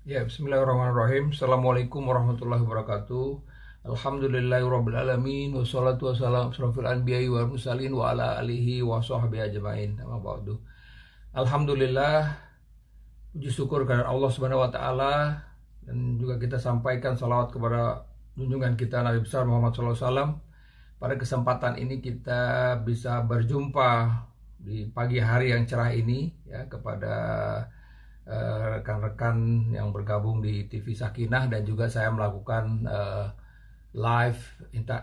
Ya, bismillahirrahmanirrahim. Assalamualaikum warahmatullahi wabarakatuh. Alhamdulillahirrabbilalamin. Wassalatu wassalamu asrofil anbiya'i wal mursalin wa ala alihi wa sahbihi ajma'in. Amma ba'du. Alhamdulillah, puji syukur kepada Allah Subhanahu wa taala, dan juga kita sampaikan salawat kepada junjungan kita Nabi besar Muhammad SAW. Pada kesempatan ini kita bisa berjumpa di pagi hari yang cerah ini ya, kepada rekan-rekan yang bergabung di TV Sakinah, dan juga saya melakukan live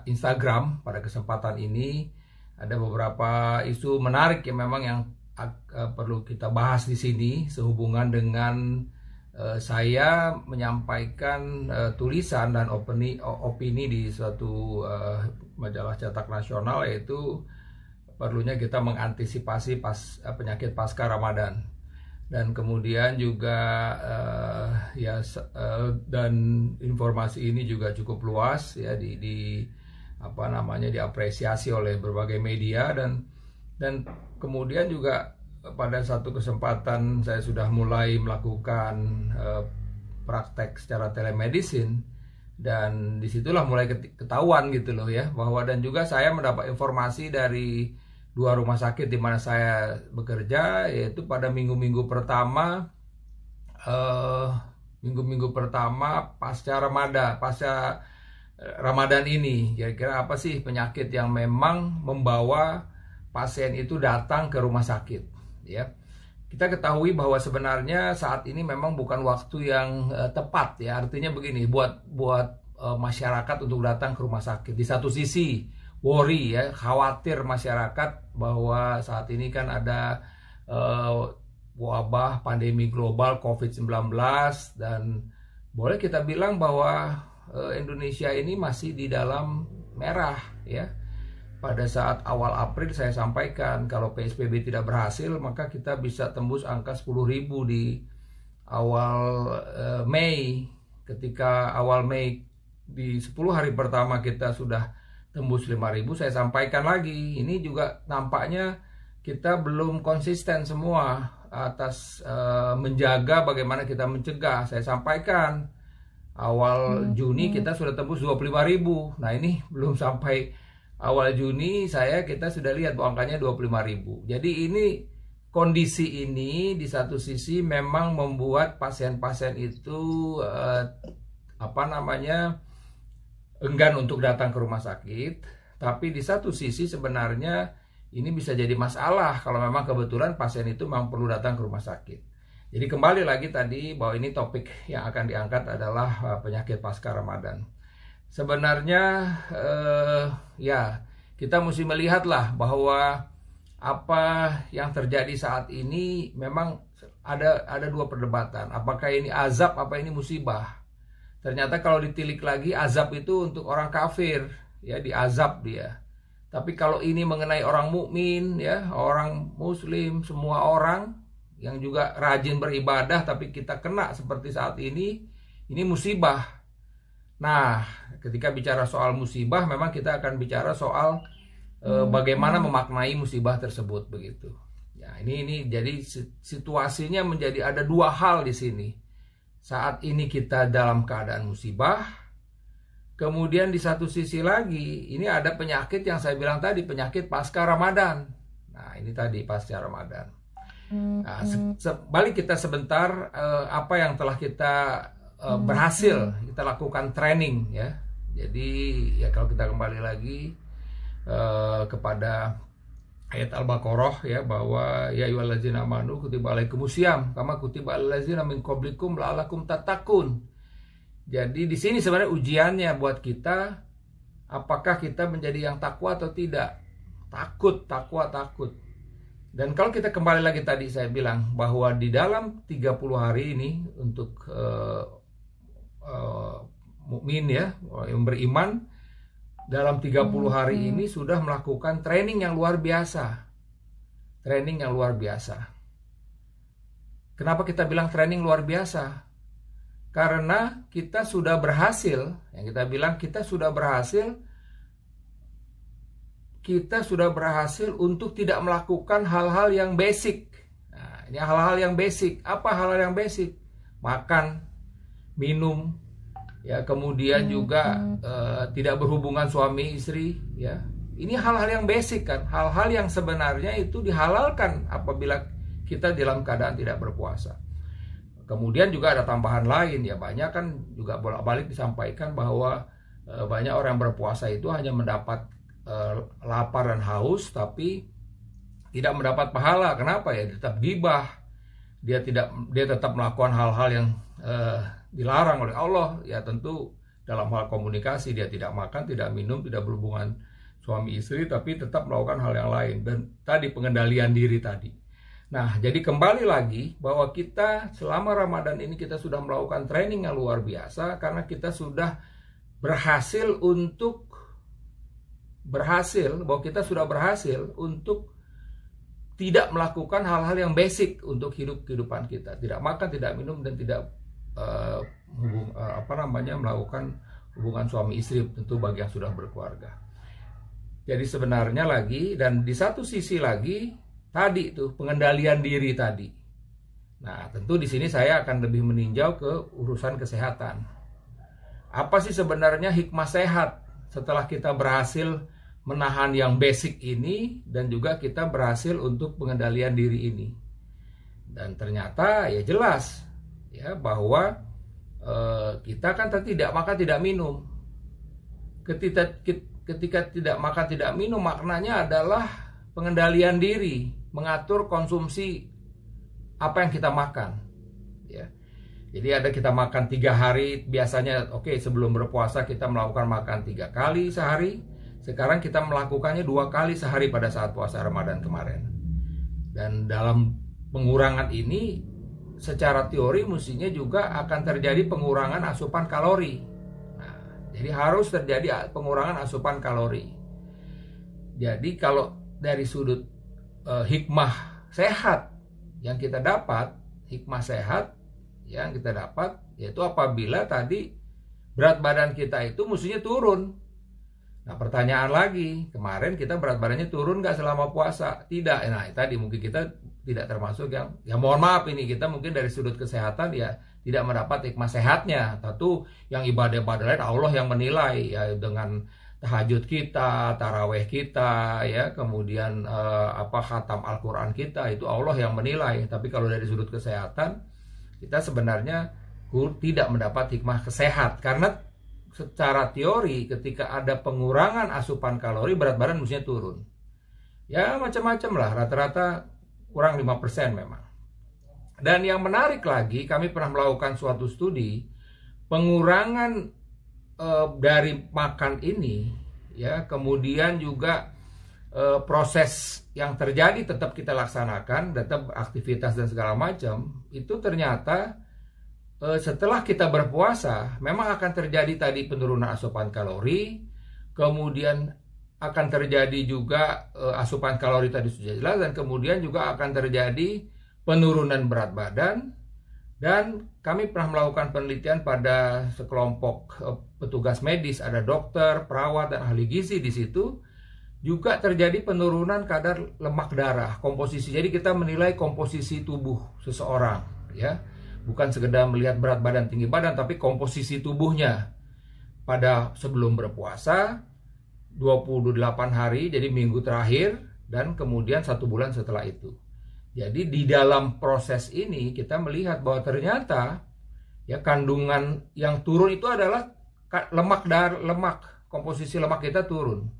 Instagram pada kesempatan ini. Ada beberapa isu menarik yang memang yang perlu kita bahas di sini sehubungan dengan saya menyampaikan tulisan dan opini di suatu majalah cetak nasional, yaitu perlunya kita mengantisipasi penyakit pasca Ramadan. Dan kemudian juga dan informasi ini juga cukup luas ya, diapresiasi oleh berbagai media, dan kemudian juga pada satu kesempatan saya sudah mulai melakukan praktek secara telemedicine, dan disitulah mulai ketahuan gitu loh ya, bahwa, dan juga saya mendapat informasi dari dua rumah sakit di mana saya bekerja, yaitu pada minggu-minggu pertama pasca Ramadan ini, kira-kira apa sih penyakit yang memang membawa pasien itu datang ke rumah sakit ya. Kita ketahui bahwa sebenarnya saat ini memang bukan waktu yang tepat ya, artinya begini, buat masyarakat untuk datang ke rumah sakit. Di satu sisi worry ya, khawatir masyarakat bahwa saat ini kan ada wabah pandemi global COVID-19, dan boleh kita bilang bahwa Indonesia ini masih di dalam merah ya. Pada saat awal April saya sampaikan kalau PSBB tidak berhasil, maka kita bisa tembus angka 10.000 di awal Mei. Ketika awal Mei di 10 hari pertama kita sudah tembus 5.000, saya sampaikan lagi, ini juga nampaknya kita belum konsisten semua atas menjaga bagaimana kita mencegah. Saya sampaikan awal Juni kita sudah tembus 25.000. Nah, ini belum sampai awal Juni kita sudah lihat bahwa angkanya 25.000. Jadi ini kondisi ini di satu sisi memang membuat pasien-pasien itu enggan untuk datang ke rumah sakit, tapi di satu sisi sebenarnya ini bisa jadi masalah kalau memang kebetulan pasien itu memang perlu datang ke rumah sakit. Jadi kembali lagi tadi bahwa ini topik yang akan diangkat adalah penyakit pasca Ramadan. Sebenarnya ya, kita mesti melihatlah bahwa apa yang terjadi saat ini memang ada dua perdebatan. Apakah ini azab, apa ini musibah? Ternyata kalau ditilik lagi, azab itu untuk orang kafir, ya, diazab dia. Tapi kalau ini mengenai orang mukmin, ya, orang muslim, semua orang yang juga rajin beribadah, tapi kita kena seperti saat ini musibah. Nah, ketika bicara soal musibah, memang kita akan bicara soal bagaimana memaknai musibah tersebut, begitu. Ya, ini jadi situasinya menjadi ada dua hal di sini. Saat ini kita dalam keadaan musibah, kemudian di satu sisi lagi ini ada penyakit yang saya bilang tadi, penyakit pasca Ramadan. Nah, ini tadi pasca Ramadan. Nah, balik kita sebentar, apa yang telah kita berhasil kita lakukan training ya. Jadi ya, kalau kita kembali lagi kepada ayat Al-Baqarah ya, bahwa ya ayyuhallazina amanu kutiba alaikumusiyam kama kutiba alal ladzina min qablikum la'allakum tattaqun. Jadi di sini sebenarnya ujiannya buat kita, apakah kita menjadi yang takwa atau tidak. Takut. Dan kalau kita kembali lagi tadi saya bilang bahwa di dalam 30 hari ini untuk mukmin ya, yang beriman, dalam 30 hari ini sudah melakukan training yang luar biasa. Kenapa kita bilang training luar biasa? Karena kita sudah berhasil, yang kita bilang kita sudah berhasil untuk tidak melakukan hal-hal yang basic. Nah, ini hal-hal yang basic. Apa hal-hal yang basic? Makan, minum, ya, kemudian juga tidak berhubungan suami istri, ya. Ini hal-hal yang basic kan, hal-hal yang sebenarnya itu dihalalkan apabila kita dalam keadaan tidak berpuasa. Kemudian juga ada tambahan lain, ya, banyak kan juga bolak-balik disampaikan bahwa banyak orang yang berpuasa itu hanya mendapat lapar dan haus, tapi tidak mendapat pahala. Kenapa? Ya, tetap gibah, dia tetap melakukan hal-hal yang dilarang oleh Allah. Ya, tentu dalam hal komunikasi dia tidak makan, tidak minum, tidak berhubungan suami istri, tapi tetap melakukan hal yang lain. Dan tadi pengendalian diri tadi. Nah, jadi kembali lagi bahwa kita selama Ramadan ini kita sudah melakukan training yang luar biasa, karena kita sudah berhasil untuk tidak melakukan hal-hal yang basic untuk kehidupan kita. Tidak makan, tidak minum, dan tidak melakukan hubungan suami istri, tentu bagi yang sudah berkeluarga. Jadi sebenarnya lagi, dan di satu sisi lagi tadi itu pengendalian diri tadi. Nah, tentu di sini saya akan lebih meninjau ke urusan kesehatan. Apa sih sebenarnya hikmah sehat setelah kita berhasil menahan yang basic ini dan juga kita berhasil untuk pengendalian diri ini? Dan ternyata ya jelas ya bahwa kita kan tidak makan tidak minum. Ketika tidak makan tidak minum, maknanya adalah pengendalian diri, mengatur konsumsi apa yang kita makan, ya. Jadi kita makan 3 hari, biasanya sebelum berpuasa kita melakukan makan 3 kali sehari. Sekarang kita melakukannya 2 kali sehari pada saat puasa Ramadan kemarin. Dan dalam pengurangan ini secara teori mestinya juga akan terjadi pengurangan asupan kalori. Jadi harus terjadi pengurangan asupan kalori. Jadi kalau dari sudut hikmah sehat yang kita dapat, yaitu apabila tadi berat badan kita itu mestinya turun. Nah, pertanyaan lagi, kemarin kita berat badannya turun nggak selama puasa? Tidak. Nah, tadi mungkin kita tidak termasuk yang, ya mohon maaf ini kita mungkin dari sudut kesehatan ya tidak mendapat hikmah sehatnya. Tentu yang ibadah-ibadah lain Allah yang menilai, ya, dengan tahajud kita, taraweh kita, ya, kemudian khatam Al-Quran kita, itu Allah yang menilai. Tapi kalau dari sudut kesehatan kita sebenarnya tidak mendapat hikmah sehat, karena secara teori ketika ada pengurangan asupan kalori berat badan mestinya turun. Ya macam-macam lah, rata-rata kurang 5% memang. Dan yang menarik lagi, kami pernah melakukan suatu studi pengurangan dari makan ini, ya, kemudian juga proses yang terjadi tetap kita laksanakan, tetap aktivitas dan segala macam, itu ternyata setelah kita berpuasa memang akan terjadi tadi penurunan asupan kalori, kemudian akan terjadi juga asupan kalori tadi sudah jelas, dan kemudian juga akan terjadi penurunan berat badan. Dan kami pernah melakukan penelitian pada sekelompok petugas medis, ada dokter, perawat, dan ahli gizi di situ. Juga terjadi penurunan kadar lemak darah, komposisi. Jadi kita menilai komposisi tubuh seseorang, ya. Bukan sekedar melihat berat badan, tinggi badan, tapi komposisi tubuhnya pada sebelum berpuasa 28 hari, jadi minggu terakhir, dan kemudian 1 bulan setelah itu. Jadi di dalam proses ini kita melihat bahwa ternyata ya kandungan yang turun itu adalah lemak, komposisi lemak kita turun.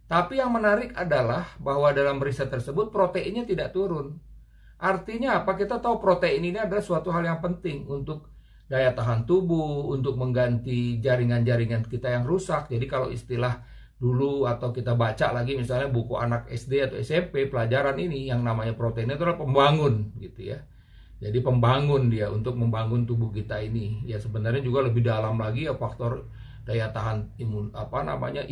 Tapi yang menarik adalah bahwa dalam riset tersebut proteinnya tidak turun. Artinya apa? Kita tahu protein ini adalah suatu hal yang penting untuk daya tahan tubuh, untuk mengganti jaringan-jaringan kita yang rusak. Jadi kalau istilah dulu atau kita baca lagi misalnya buku anak SD atau SMP, pelajaran ini yang namanya protein itu adalah pembangun gitu ya. Jadi pembangun dia untuk membangun tubuh kita ini. Ya sebenarnya juga lebih dalam lagi ya faktor daya tahan imun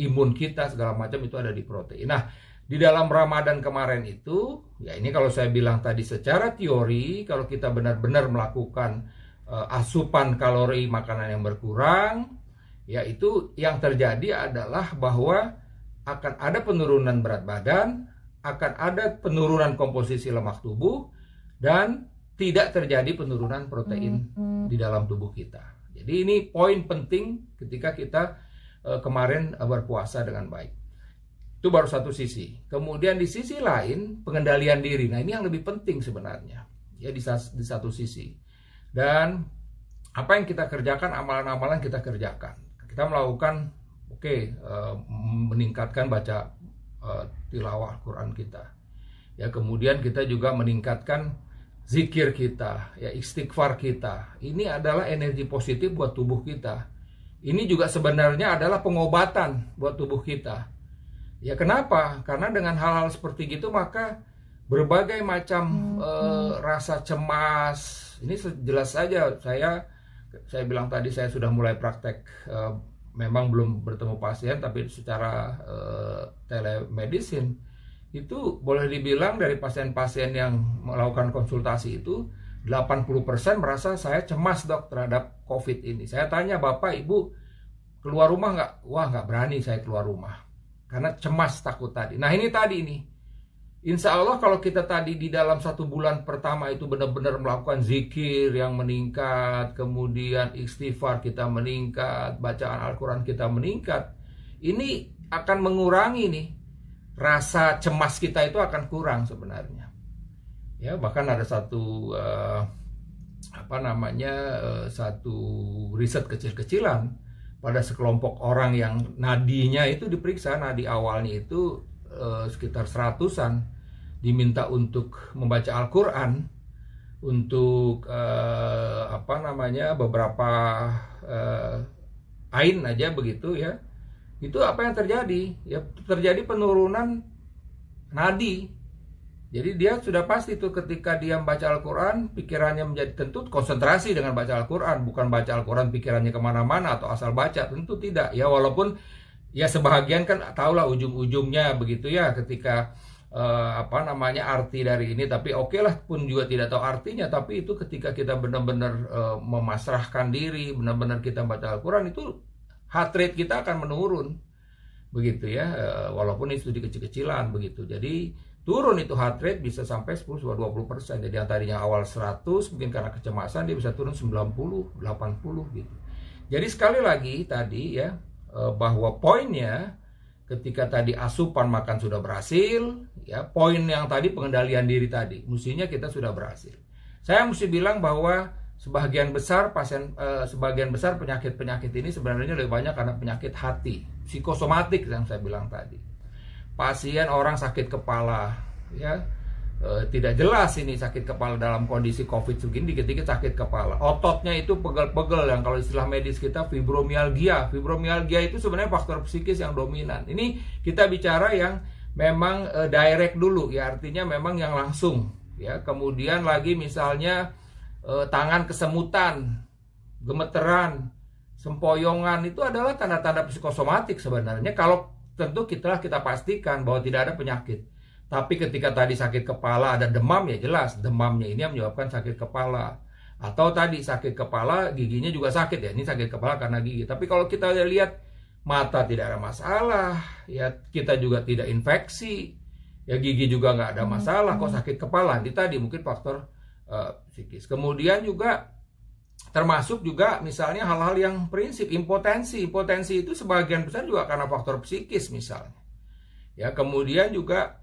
imun kita segala macam itu ada di protein. Nah, di dalam Ramadan kemarin itu, ya ini kalau saya bilang tadi secara teori, kalau kita benar-benar melakukan asupan kalori makanan yang berkurang, ya itu yang terjadi adalah bahwa akan ada penurunan berat badan, akan ada penurunan komposisi lemak tubuh, dan tidak terjadi penurunan protein di dalam tubuh kita. Jadi ini poin penting ketika kita kemarin berpuasa dengan baik. Itu baru satu sisi. Kemudian di sisi lain pengendalian diri. Nah ini yang lebih penting sebenarnya ya di satu sisi. Dan apa yang kita kerjakan, amalan-amalan kita kerjakan. Kita melakukan meningkatkan baca tilawah Al-Quran kita. Ya kemudian kita juga meningkatkan zikir kita, ya istighfar kita. Ini adalah energi positif buat tubuh kita. Ini juga sebenarnya adalah pengobatan buat tubuh kita. Ya kenapa? Karena dengan hal-hal seperti gitu maka berbagai macam rasa cemas. Ini jelas saja saya bilang tadi saya sudah mulai praktek, memang belum bertemu pasien tapi secara telemedicine. Itu boleh dibilang dari pasien-pasien yang melakukan konsultasi itu 80% merasa saya cemas dok terhadap COVID ini. Saya tanya bapak ibu keluar rumah nggak? Wah nggak berani saya keluar rumah karena cemas takut tadi. Nah ini tadi nih, insya Allah kalau kita tadi di dalam 1 bulan pertama itu benar-benar melakukan zikir yang meningkat, kemudian istighfar kita meningkat, bacaan Al-Quran kita meningkat, ini akan mengurangi nih rasa cemas kita itu akan kurang sebenarnya. Ya bahkan ada satu satu riset kecil-kecilan pada sekelompok orang yang nadinya itu diperiksa, nadi awalnya itu sekitar 100-an diminta untuk membaca Al-Quran untuk beberapa ain aja begitu ya. Itu apa yang terjadi? Ya terjadi penurunan nadi. Jadi dia sudah pasti tuh ketika dia membaca Al-Quran, pikirannya menjadi tentu konsentrasi dengan baca Al-Quran, bukan baca Al-Quran pikirannya kemana-mana atau asal baca, tentu tidak. Ya walaupun ya sebahagian kan tahulah ujung-ujungnya begitu ya ketika arti dari ini, tapi oke lah pun juga tidak tahu artinya, tapi itu ketika kita benar-benar memasrahkan diri, benar-benar kita baca Al-Quran, itu heart rate kita akan menurun begitu ya, walaupun itu di kecil-kecilan begitu. Jadi turun itu heart rate bisa sampai 10-20%. Jadi yang tadinya awal 100 mungkin karena kecemasan dia bisa turun 90, 80 gitu. Jadi sekali lagi tadi ya, bahwa poinnya ketika tadi asupan makan sudah berhasil, ya poin yang tadi pengendalian diri tadi, mestinya kita sudah berhasil. Saya mesti bilang bahwa sebagian besar penyakit-penyakit ini sebenarnya lebih banyak karena penyakit hati, psikosomatik yang saya bilang tadi. Pasien orang sakit kepala, ya tidak jelas ini sakit kepala dalam kondisi COVID begini, dikit-dikit sakit kepala, ototnya itu pegel-pegel, yang kalau istilah medis kita fibromialgia. Fibromialgia itu sebenarnya faktor psikis yang dominan. Ini kita bicara yang memang direct dulu, ya artinya memang yang langsung, ya. Kemudian lagi misalnya tangan kesemutan, gemeteran, sempoyongan, itu adalah tanda-tanda psikosomatik sebenarnya. Kalau tentu kita pastikan bahwa tidak ada penyakit. Tapi ketika tadi sakit kepala ada demam, ya jelas demamnya ini yang menyebabkan sakit kepala. Atau tadi sakit kepala giginya juga sakit, ya ini sakit kepala karena gigi. Tapi kalau kita lihat mata tidak ada masalah, ya kita juga tidak infeksi, ya gigi juga nggak ada masalah, kok sakit kepala? Ini tadi mungkin faktor psikis. Kemudian juga termasuk juga misalnya hal-hal yang prinsip impotensi itu sebagian besar juga karena faktor psikis misalnya ya. Kemudian juga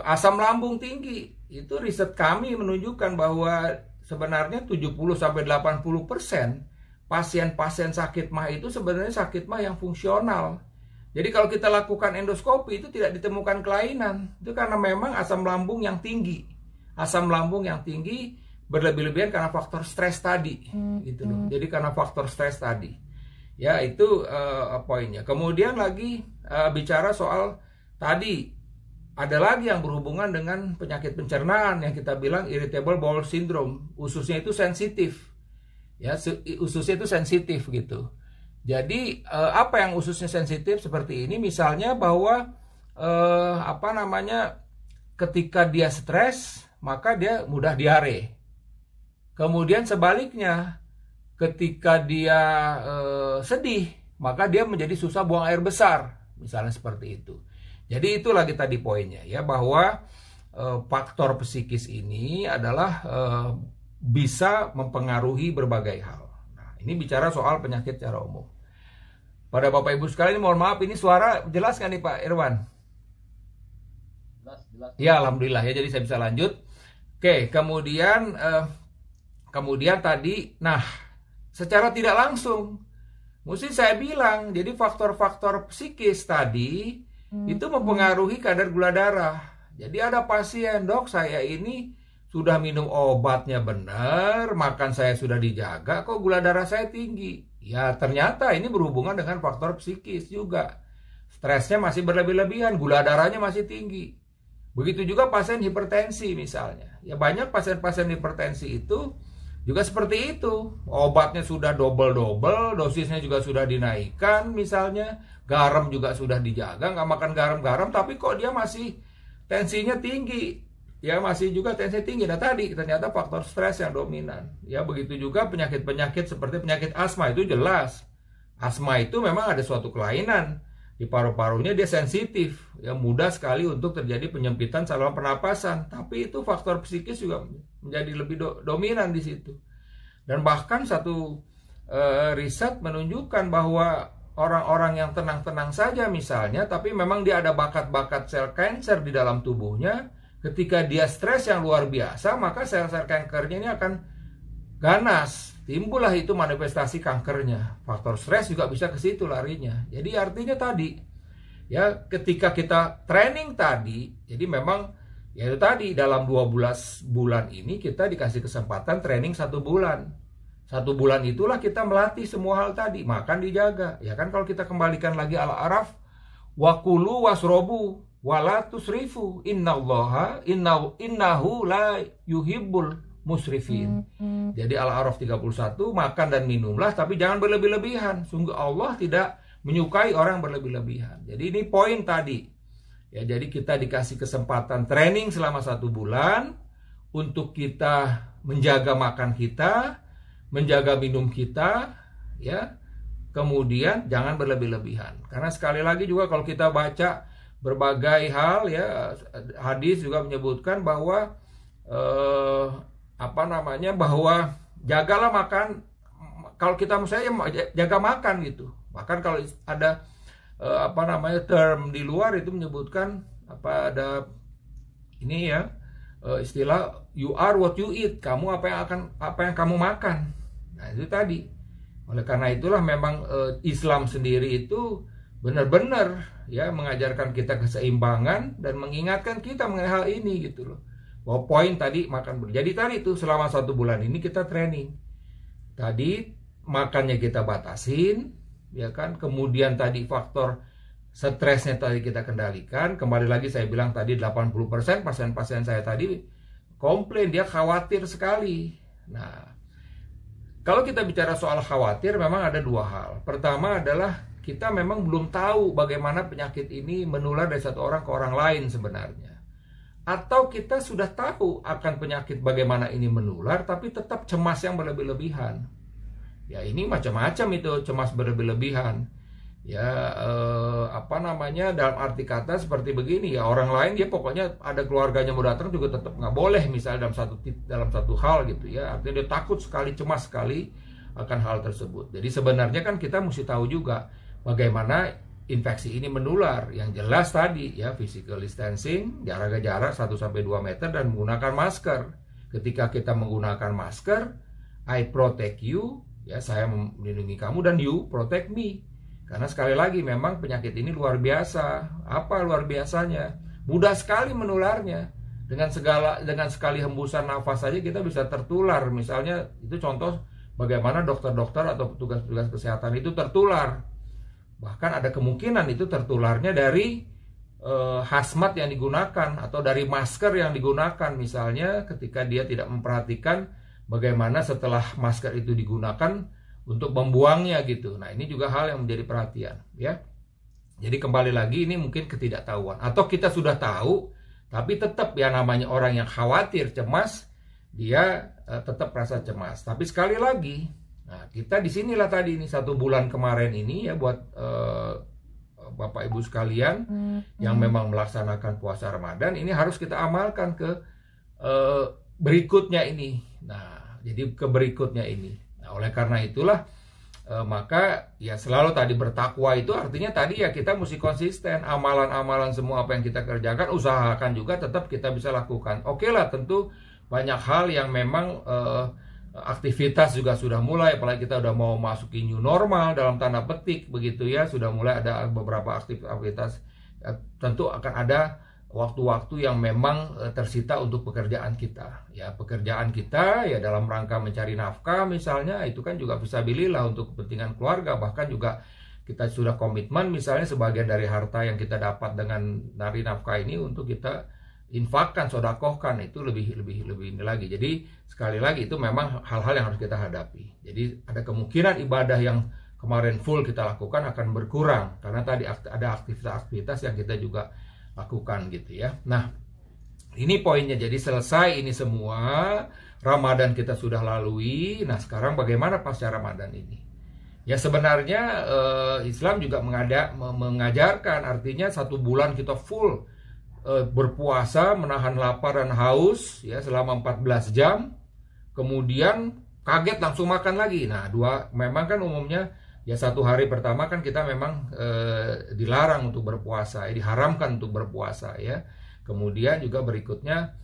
asam lambung tinggi, itu riset kami menunjukkan bahwa sebenarnya 70-80% pasien-pasien sakit mah itu sebenarnya sakit mah yang fungsional. Jadi kalau kita lakukan endoskopi itu tidak ditemukan kelainan, itu karena memang asam lambung yang tinggi berlebih-lebihan karena faktor stres tadi, gitu loh. Jadi karena faktor stres tadi, ya itu poinnya. Kemudian lagi bicara soal tadi ada lagi yang berhubungan dengan penyakit pencernaan yang kita bilang irritable bowel syndrome. Ususnya itu sensitif, ya ususnya itu sensitif gitu. Jadi apa yang ususnya sensitif seperti ini? Misalnya bahwa ketika dia stres maka dia mudah diare. Kemudian sebaliknya, ketika dia sedih, maka dia menjadi susah buang air besar, misalnya seperti itu. Jadi itu lagi tadi poinnya ya, bahwa faktor psikis ini adalah bisa mempengaruhi berbagai hal. Nah, ini bicara soal penyakit secara umum. Pada Bapak Ibu sekalian, mohon maaf, ini suara jelas nggak nih Pak Irwan? Jelas. Ya, alhamdulillah ya, jadi saya bisa lanjut. Oke, kemudian tadi, nah, secara tidak langsung, mesti saya bilang, jadi faktor-faktor psikis tadi itu mempengaruhi kadar gula darah. Jadi ada pasien, dok saya ini sudah minum obatnya benar, makan saya sudah dijaga, kok gula darah saya tinggi? Ya ternyata ini berhubungan dengan faktor psikis juga. Stresnya masih berlebih-lebihan, gula darahnya masih tinggi. Begitu juga pasien hipertensi misalnya. Ya banyak pasien-pasien hipertensi itu juga seperti itu. Obatnya sudah double-double, dosisnya juga sudah dinaikkan misalnya. Garam juga sudah dijaga, nggak makan garam-garam, tapi kok dia masih tensinya tinggi. Ya masih juga tensi tinggi. Nah tadi ternyata faktor stres yang dominan. Ya begitu juga penyakit-penyakit seperti penyakit asma itu jelas. Asma itu memang ada suatu kelainan. Di paru-parunya dia sensitif. Ya mudah sekali untuk terjadi penyempitan saluran pernapasan. Tapi itu faktor psikis juga menjadi lebih dominan di situ. Dan bahkan satu riset menunjukkan bahwa orang-orang yang tenang-tenang saja misalnya, tapi memang dia ada bakat-bakat sel kanker di dalam tubuhnya, ketika dia stres yang luar biasa, maka sel-sel kankernya ini akan ganas. Timbullah itu manifestasi kankernya. Faktor stres juga bisa ke situ larinya. Jadi artinya tadi, ya ketika kita training tadi, jadi memang ya itu tadi dalam 12 bulan ini kita dikasih kesempatan training 1 bulan. 1 bulan itulah kita melatih semua hal tadi, makan dijaga. Ya kan kalau kita kembalikan lagi Al-A'raf, wakulu wasrobu wala tusrifu innahu la yuhibbul musrifin. Jadi Al-A'raf 31, makan dan minumlah tapi jangan berlebih-lebihan. Sungguh Allah tidak menyukai orang berlebih-lebihan. Jadi ini poin tadi. Ya, jadi kita dikasih kesempatan training selama 1 bulan untuk kita menjaga makan kita, menjaga minum kita, ya. Kemudian jangan berlebih-lebihan. Karena sekali lagi juga kalau kita baca berbagai hal ya, hadis juga menyebutkan bahwa bahwa jagalah makan. Kalau kita misalnya jaga makan gitu. Bahkan kalau ada term di luar itu menyebutkan ada ini ya, istilah you are what you eat. Kamu apa yang kamu makan. Nah, itu tadi. Oleh karena itulah memang Islam sendiri itu benar-benar ya mengajarkan kita keseimbangan dan mengingatkan kita mengenai hal ini gitu loh. Bahwa poin tadi makan. Jadi tadi itu selama 1 bulan ini kita training. Tadi makannya kita batasin, ya kan. Kemudian tadi faktor stresnya tadi kita kendalikan. Kembali lagi saya bilang tadi 80% pasien-pasien saya tadi komplain, dia khawatir sekali. Nah, kalau kita bicara soal khawatir memang ada 2 hal. Pertama adalah kita memang belum tahu bagaimana penyakit ini menular dari satu orang ke orang lain sebenarnya. Atau kita sudah tahu akan penyakit bagaimana ini menular, tapi tetap cemas yang berlebih-lebihan. Ya ini macam-macam itu cemas berlebih-lebihan. Ya dalam arti kata seperti begini ya, orang lain dia pokoknya ada keluarganya mau datang juga tetap nggak boleh misalnya dalam satu hal gitu ya. Artinya dia takut sekali, cemas sekali akan hal tersebut. Jadi sebenarnya kan kita mesti tahu juga bagaimana infeksi ini menular. Yang jelas tadi ya, physical distancing, jarak 1-2 meter dan menggunakan masker. Ketika kita menggunakan masker, I protect you, ya saya melindungi kamu, dan you protect me. Karena sekali lagi memang penyakit ini luar biasa. Apa luar biasanya? Mudah sekali menularnya. Dengan sekali hembusan nafas saja kita bisa tertular. Misalnya itu contoh bagaimana dokter-dokter atau petugas-petugas kesehatan itu tertular. Bahkan ada kemungkinan itu tertularnya dari hazmat yang digunakan atau dari masker yang digunakan. Misalnya ketika dia tidak memperhatikan bagaimana setelah masker itu digunakan untuk membuangnya gitu. Nah ini juga hal yang menjadi perhatian ya. Jadi kembali lagi ini mungkin ketidaktahuan. Atau kita sudah tahu tapi tetap ya namanya orang yang khawatir, cemas, dia tetap rasa cemas. Tapi sekali lagi, nah kita disinilah tadi ini 1 bulan kemarin ini ya buat Bapak Ibu sekalian yang memang melaksanakan puasa Ramadan, ini harus kita amalkan ke berikutnya ini. Nah jadi ke berikutnya ini. Nah, Nah, oleh karena itulah maka ya selalu tadi bertakwa itu artinya tadi ya kita mesti konsisten, amalan-amalan semua apa yang kita kerjakan usahakan juga tetap kita bisa lakukan. Oke lah, tentu banyak hal yang memang aktivitas juga sudah mulai, apalagi kita udah mau masuki new normal dalam tanda petik begitu ya, sudah mulai ada beberapa aktivitas. Tentu akan ada waktu-waktu yang memang tersita untuk pekerjaan kita. Ya, pekerjaan kita ya dalam rangka mencari nafkah misalnya, itu kan juga fisabilillah untuk kepentingan keluarga, bahkan juga kita sudah komitmen misalnya sebagian dari harta yang kita dapat dengan dari nafkah ini untuk kita infakkan, sodakohkan, itu lebih ini lagi. Jadi sekali lagi itu memang hal-hal yang harus kita hadapi. Jadi ada kemungkinan ibadah yang kemarin full kita lakukan akan berkurang karena tadi ada aktivitas-aktivitas yang kita juga lakukan gitu ya. Nah, ini poinnya. Jadi selesai ini semua, Ramadan kita sudah lalui. Nah, sekarang bagaimana pasca Ramadan ini? Ya sebenarnya Islam juga mengajarkan, artinya 1 bulan kita full berpuasa, menahan lapar dan haus ya selama 14 jam. Kemudian kaget langsung makan lagi. Nah, memang kan umumnya ya 1 hari pertama kan kita memang dilarang untuk berpuasa, diharamkan untuk berpuasa ya. Kemudian juga berikutnya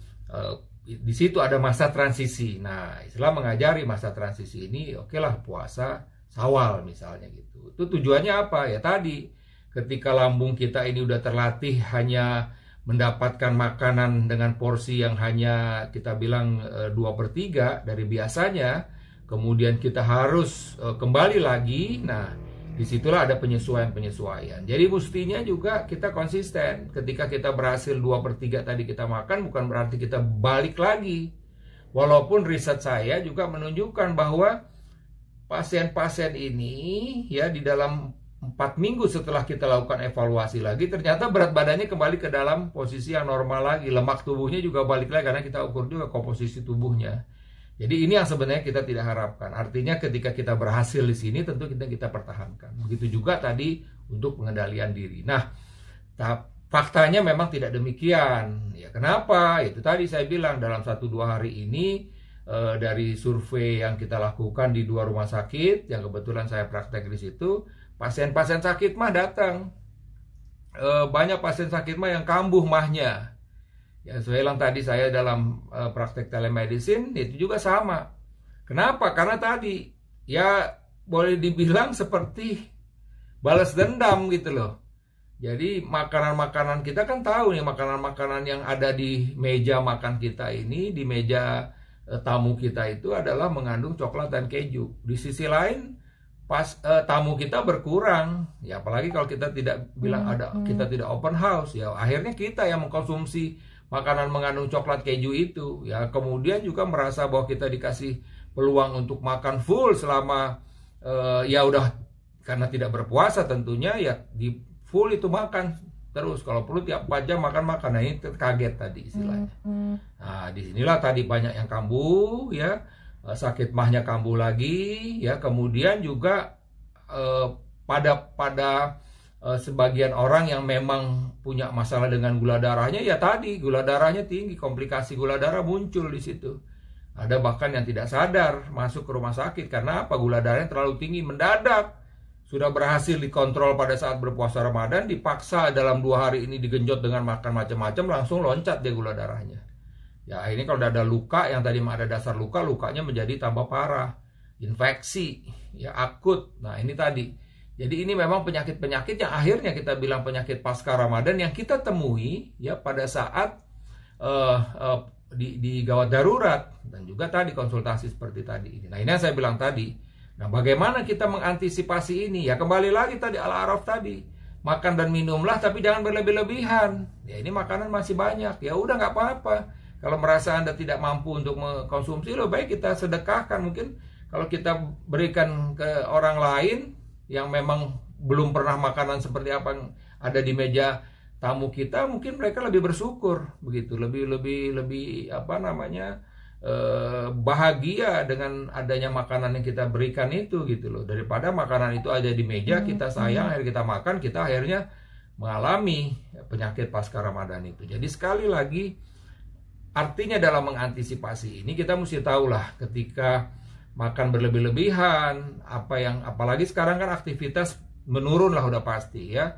di situ ada masa transisi. Nah, Islam mengajari masa transisi ini, okelah puasa Syawal misalnya gitu. Itu tujuannya apa? Ya tadi, ketika lambung kita ini udah terlatih hanya mendapatkan makanan dengan porsi yang hanya kita bilang 2/3 dari biasanya, kemudian kita harus kembali lagi. Nah, disitulah ada penyesuaian. Jadi mestinya juga kita konsisten. Ketika kita berhasil 2/3 tadi kita makan, bukan berarti kita balik lagi. Walaupun riset saya juga menunjukkan bahwa pasien-pasien ini ya di dalam 4 minggu setelah kita lakukan evaluasi lagi, ternyata berat badannya kembali ke dalam posisi yang normal lagi. Lemak tubuhnya juga balik lagi karena kita ukur juga komposisi tubuhnya. Jadi ini yang sebenarnya kita tidak harapkan. Artinya ketika kita berhasil di sini, tentu kita pertahankan. Begitu juga tadi untuk pengendalian diri. Nah, faktanya memang tidak demikian. Ya kenapa? Itu tadi saya bilang dalam 1-2 hari ini dari survei yang kita lakukan di 2 rumah sakit yang kebetulan saya praktek di situ, pasien-pasien sakit mah datang. Banyak pasien sakit mah yang kambuh mahnya. Ya, saya bilang tadi saya dalam praktek telemedicine itu juga sama. Kenapa? Karena tadi ya boleh dibilang seperti balas dendam gitu loh. Jadi makanan-makanan kita kan tahu nih, makanan-makanan yang ada di meja makan kita ini, di meja tamu kita itu adalah mengandung coklat dan keju. Di sisi lain pas tamu kita berkurang, ya apalagi kalau kita tidak bilang kita tidak open house, ya akhirnya kita yang mengkonsumsi makanan mengandung coklat keju itu, ya kemudian juga merasa bahwa kita dikasih peluang untuk makan full selama ya udah, karena tidak berpuasa tentunya ya di full itu makan terus, kalau perlu tiap 4 jam makan. Nah ini kaget tadi istilahnya. Nah disinilah tadi banyak yang kambuh ya, sakit mahnya kambuh lagi ya. Kemudian juga pada sebagian orang yang memang punya masalah dengan gula darahnya, ya tadi gula darahnya tinggi, komplikasi gula darah muncul di situ. Ada bahkan yang tidak sadar masuk ke rumah sakit karena apa? Gula darahnya terlalu tinggi mendadak. Sudah berhasil dikontrol pada saat berpuasa Ramadan, dipaksa dalam 2 hari ini digenjot dengan makan macam-macam, langsung loncat dia gula darahnya. Ya ini kalau ada luka yang tadi ada dasar luka, lukanya menjadi tambah parah, infeksi, ya akut. Nah ini tadi. Jadi ini memang penyakit-penyakit yang akhirnya kita bilang penyakit pasca Ramadan yang kita temui ya pada saat di gawat darurat, dan juga tadi konsultasi seperti tadi ini. Nah ini yang saya bilang tadi. Nah bagaimana kita mengantisipasi ini? Ya kembali lagi tadi Al-A'raf tadi, makan dan minumlah tapi jangan berlebih-lebihan. Ya ini makanan masih banyak, ya udah nggak apa-apa. Kalau merasa Anda tidak mampu untuk mengkonsumsi, lebih baik kita sedekahkan. Mungkin kalau kita berikan ke orang lain yang memang belum pernah makanan seperti apa yang ada di meja tamu kita, mungkin mereka lebih bersyukur begitu, lebih apa namanya, bahagia dengan adanya makanan yang kita berikan itu gitu loh, daripada makanan itu ada di meja kita sayang, akhirnya kita makan, kita akhirnya mengalami penyakit pasca Ramadan itu. Jadi sekali lagi artinya dalam mengantisipasi ini kita mesti tahulah ketika makan berlebih-lebihan, apalagi sekarang kan aktivitas menurun lah udah pasti ya.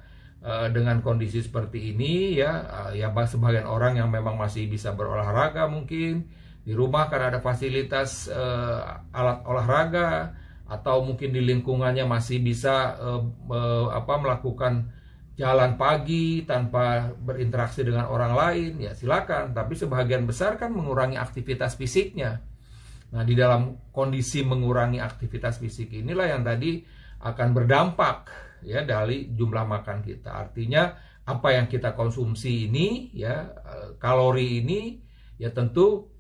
Dengan kondisi seperti ini ya, ya sebagian orang yang memang masih bisa berolahraga mungkin di rumah karena ada fasilitas alat olahraga, atau mungkin di lingkungannya masih bisa melakukan jalan pagi tanpa berinteraksi dengan orang lain, ya silakan. Tapi sebagian besar kan mengurangi aktivitas fisiknya. Nah, di dalam kondisi mengurangi aktivitas fisik inilah yang tadi akan berdampak ya dari jumlah makan kita. Artinya apa yang kita konsumsi ini ya, kalori ini ya tentu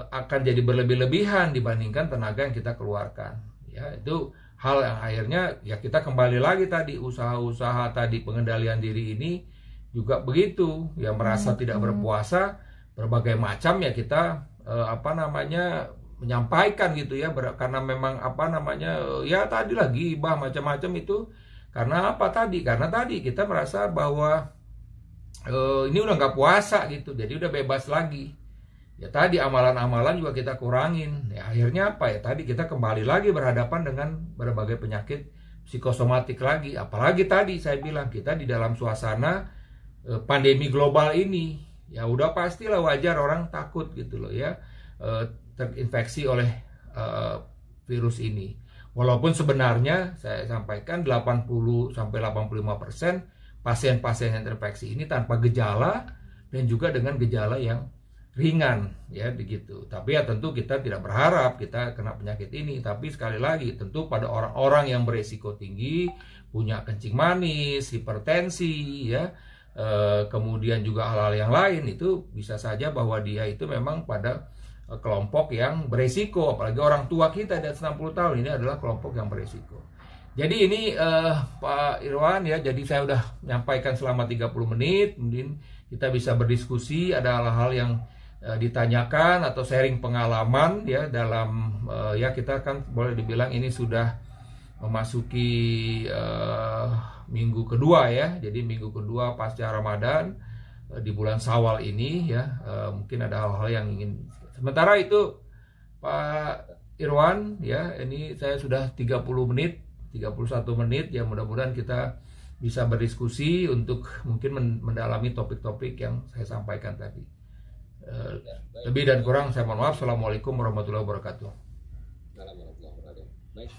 akan jadi berlebih-lebihan dibandingkan tenaga yang kita keluarkan. Ya, itu hal yang akhirnya ya kita kembali lagi tadi, usaha-usaha tadi pengendalian diri ini juga begitu. Ya merasa tidak berpuasa berbagai macam ya kita menyampaikan gitu ya, karena memang ya tadi lagi gibah macam-macam itu. Karena apa tadi? Karena tadi kita merasa bahwa ini udah nggak puasa gitu, jadi udah bebas lagi. Ya tadi amalan-amalan juga kita kurangin. Ya akhirnya apa ya? Tadi kita kembali lagi berhadapan dengan berbagai penyakit psikosomatik lagi. Apalagi tadi saya bilang kita di dalam suasana pandemi global ini. Ya udah pastilah wajar orang takut gitu loh ya, terinfeksi oleh virus ini. Walaupun sebenarnya saya sampaikan 80 sampai 85% pasien-pasien yang terinfeksi ini tanpa gejala dan juga dengan gejala yang ringan ya begitu. Tapi ya tentu kita tidak berharap kita kena penyakit ini, tapi sekali lagi tentu pada orang-orang yang beresiko tinggi, punya kencing manis, hipertensi ya, kemudian juga hal-hal yang lain, itu bisa saja bahwa dia itu memang pada kelompok yang beresiko. Apalagi orang tua kita di atas 60 tahun ini adalah kelompok yang beresiko. Jadi ini Pak Irwan ya, jadi saya udah menyampaikan selama 30 menit, mungkin kita bisa berdiskusi, ada hal-hal yang ditanyakan atau sharing pengalaman ya dalam ya kita kan boleh dibilang ini sudah memasuki minggu kedua ya. Jadi minggu kedua pasca Ramadan di bulan Syawal ini ya, mungkin ada hal-hal yang ingin. Sementara itu Pak Irwan ya, ini saya sudah 31 menit ya, mudah-mudahan kita bisa berdiskusi untuk mungkin mendalami topik-topik yang saya sampaikan tadi. Lebih dan kurang saya mohon maaf. Assalamualaikum warahmatullahi wabarakatuh. Baik.